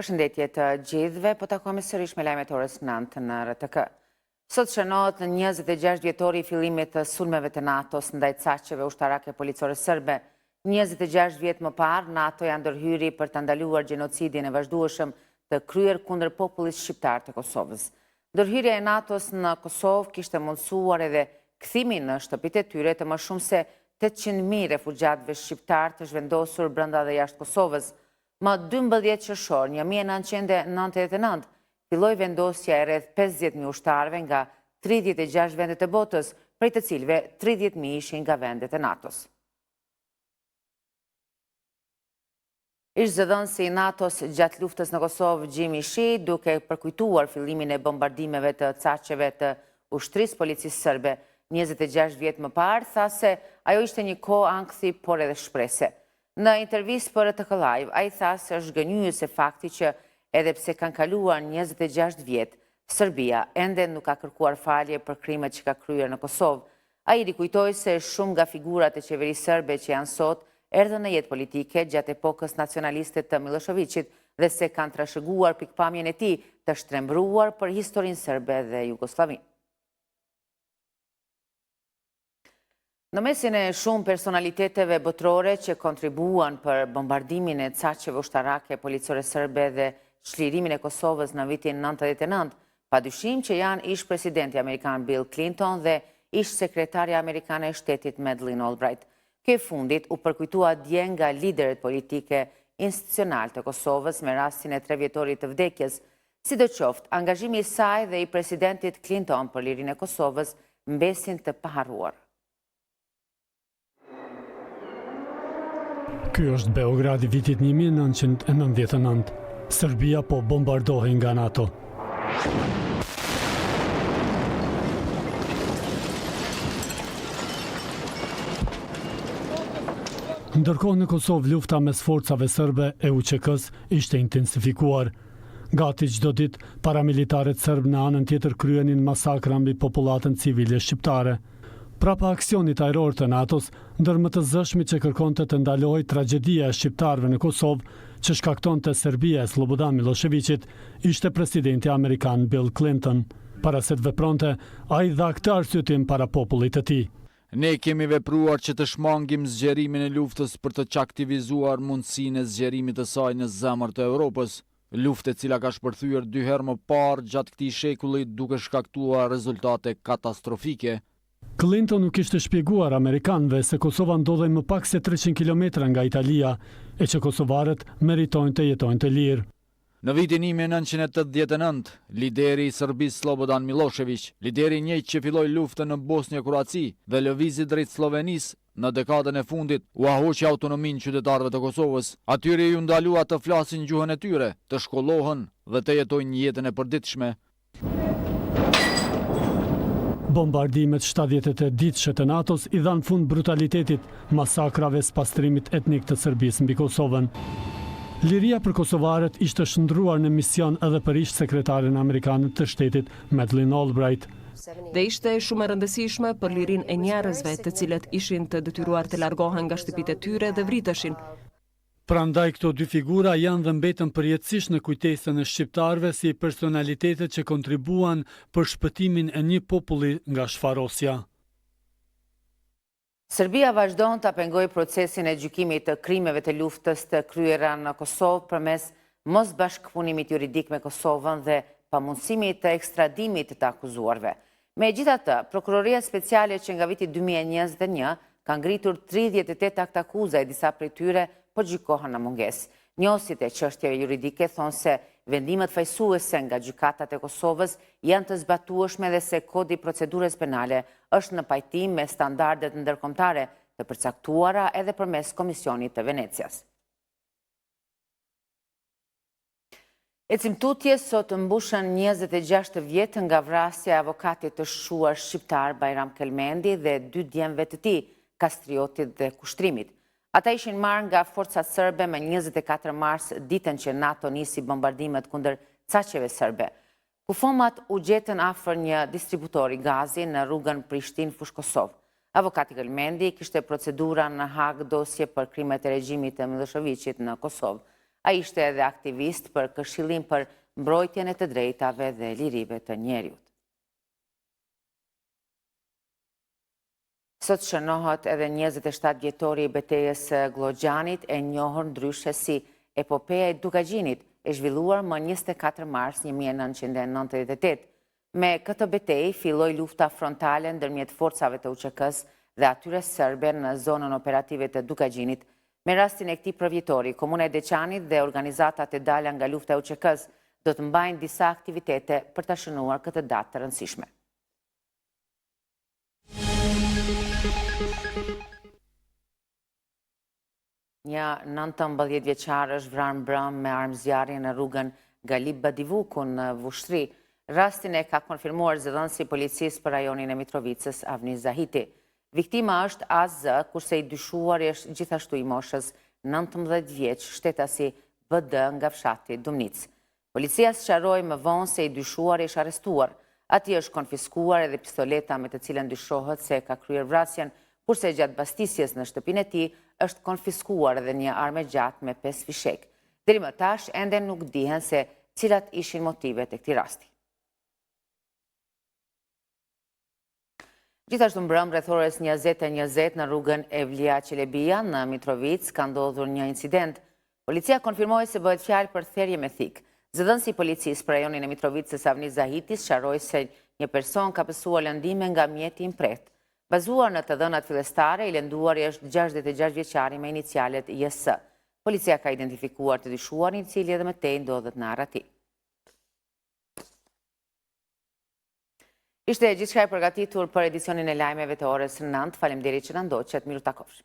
Përshëndetje të gjithëve, po takojmë sërish me lajmet orës 9 në RTK. Sot shënohet në 26 vjetori i fillimit të sulmeve të NATO-s ndaj caqeve ushtarake policore serbe. 26 vjet më parë, NATO janë ndërhyri për të ndaluar gjenocidin e vazhdueshëm të kryer kundër popullit shqiptar të Kosovës. Ndërhyrja e NATO-s në Kosovë kishte mundësuar edhe kthimin në shtëpitë e tyre të më shumë se 800.000 refugjatëve shqiptar të zhvendosur brenda dhe jashtë Kosovës. Më 12 qershor 1999 filloi vendosja e rreth 50.000 ushtarëve nga 36 vendet e botës, prej të cilëve 30.000 ishin nga vendet e NATO-s. Ish zëdhënësi i NATO-s gjatë luftës në Kosovë, Gjimi Shi, duke përkujtuar fillimin e bombardimeve të caqeve të ushtrisë policisë serbe 26 vjet më parë, tha se ajo ishte një kohë ankthi, por edhe shprese. Në intervistë për RTK Live, ai tha se është gënjyese fakti që edhe pse kanë kaluar 26 vjet, Serbia ende nuk ka kërkuar falje për krimet që ka kryer në Kosovë. Ai rikujtoi se shumë nga figurat e qeverisë serbe që janë sot erdhën në jetë politike gjatë epokës nacionaliste të Miloševićit dhe se kanë trashëguar pikpamjen e tij të shtrembruar për historinë serbe dhe Jugosllavinë. Në mesin e shumë personaliteteve botërore që kontribuan për bombardimin e caqeve ushtarake policore serbe dhe çlirimin e Kosovës në vitin 99, padyshim që janë ish presidenti amerikan Bill Clinton dhe ish sekretarja amerikane e shtetit Madeleine Albright. Kjo e fundit u përkujtua dje nga liderët politike institucional të Kosovës me rastin e 3 vjetorit të vdekjes. Sidoqoftë, angazhimi i saj dhe i presidentit Clinton për lirinë e Kosovës mbesin të paharruar. Ky është Beogradi vitit 1999. Serbia po bombardohej nga NATO. Ndërkohë në Kosovë lufta mes forcave serbe e UÇK-s ishte intensifikuar. Gati çdo ditë paramilitarët serb në anën tjetër kryenin masakra mbi popullatën civile shqiptare. Prapa aksionit ajror të NATO-s, ndër më të zëshmit që kërkonte të ndalohej tragjedia e shqiptarëve në Kosovë, që shkaktonte Serbia e Slobodan Miloševićit, ishte presidenti amerikan Bill Clinton. Para se të vepronte, ai dha këtë arsyetim para popullit të tij. Ne kemi vepruar që të shmangim zgjerimin e luftës për të çaktivizuar mundësinë e zgjerimit të saj në zemër të Europës. Luftë e cila ka shpërthyer 2 herë më parë gjatë këtij shekulli duke shkaktuar rezultate katastrofike. Clinton nuk kishte shpjeguar amerikanëve se Kosova ndodhej më pak se 300 kilometra nga Italia e që kosovarët meritojnë të jetojnë të lirë. Në vitin 1989, lideri i Serbisë Slobodan Milošević, lideri i njëjtë që filloi luftën në Bosnjë-Kroaci dhe lëvizi drejt Slovenisë, në dekadën e fundit u ahoqi autonominë qytetarëve të Kosovës. Atyre ju ndalua të flasin gjuhën e tyre, të shkollohen dhe të jetojnë jetën e përditshme. Bombardimet 78 ditëshe të NATO-s i dhanë fund brutalitetit, masakrave spastrimit etnik të Serbisë mbi Kosovën. Liria për kosovarët ishte shndruar në mision edhe për ish sekretarin amerikan të shtetit Madeleine Albright. Dhe ishte shumë e rëndësishme për lirinë e njerëzve të cilët ishin të detyruar të largohen nga shtëpitë e tyre dhe vriteshin. Prandaj këto dy figura janë dhe mbetën përjetësisht në kujtesën e shqiptarëve si personalitetet që kontribuan për shpëtimin e një populli nga shfarosja. Serbia vazhdon të pengojë procesin e gjykimit të krimeve të luftës të kryera në Kosovë përmes mos bashkëpunimit juridik me Kosovën dhe pamundësimit të ekstradimit të akuzuarve. Megjithatë, Prokuroria Speciale që nga viti 2021 ka ngritur 38 akt akuza e disa prej tyre po gjykohen në mungesë. Njohësit e çështjeve juridike thonë se vendimet fajsuese nga gjykatat e Kosovës janë të zbatueshme dhe se kodi i procedurës penale është në pajtim me standardet ndërkombëtare të përcaktuara edhe përmes Komisionit të Venecias. Ecimtutjes sot mbushën 26 vjet nga vrasja e avokatit të shquar shqiptar Bajram Kelmendi dhe 2 djemve të tij, Kastriotit dhe Kushtrimit. Ata ishin marrë nga forcat serbe me 24 mars, ditën që NATO nisi bombardimet kundër caqeve serbe. Kufomat u gjetën afër një distributori gazi në rrugën Prishtinë-Fushë Kosovë. Avokati Kelmendi kishte procedura në Hag dosje për krimet e regjimit të Miloševićit në Kosovë. Ai ishte edhe aktivist për Këshillim për mbrojtjen e të drejtave dhe lirive të njerëzit. Sot shënohet edhe 27 vjetori i betejës së Glogjanit, e njohur ndryshe si epopeja e Dukagjinit, e zhvilluar më 24 mars 1998. Me këtë betejë filloi lufta frontale ndërmjet forcave të UÇK-s dhe atyre serbe në zonën operative të Dukagjinit. Me rastin e këtij përvjetori, Komuna e Deçanit dhe organizatat e dala nga lufta e UÇK-s do të mbajnë disa aktivitete për ta shënuar këtë datë të rëndësishme. Një 19 vjeçar është vrarë mbrëmë me armë zjarri në rrugën Galip Badivuku në Vushtri. Rastin e ka konfirmuar zëdhënësi i policisë për rajonin e Mitrovicës, Avni Zahiti. Viktima është AZ, kurse i dyshuari është gjithashtu i moshës 19 vjeç, shtetasi BD nga fshati Dumnic. Policia sqaroi më vonë se i dyshuari është arrestuar. Atij është konfiskuar edhe pistoleta me të cilën dyshohet se ka kryer vrasjen, kurse gjatë bastisjes në shtëpinë e tij është konfiskuar edhe një armë gjatë me 5 fishek. Deri më tash ende nuk dihen se cilat ishin motivet e këtij rasti. Gjithashtu mbrëmë rreth orës 20:20 në rrugën Evlia Çelebia në Mitrovic ka ndodhur një incident. Policia konfirmoi se bëhet fjalë për therrje me thik. Zëdhënësi i policisë për rajonin e Mitrovicës, Avni Zahiti, sqaroi se një person ka pësuar lëndime nga mjeti impret. Bazuar në të dhënat fillestare, i lënduari është 66 vjeçari me inicialet JS. Policia ka identifikuar të dyshuarin, i cili edhe më tej ndodhet në Arati. Ishte gjithçka e përgatitur për edicionin e lajmeve të orës 9. Faleminderit që na ndoqët. Miru takofsh.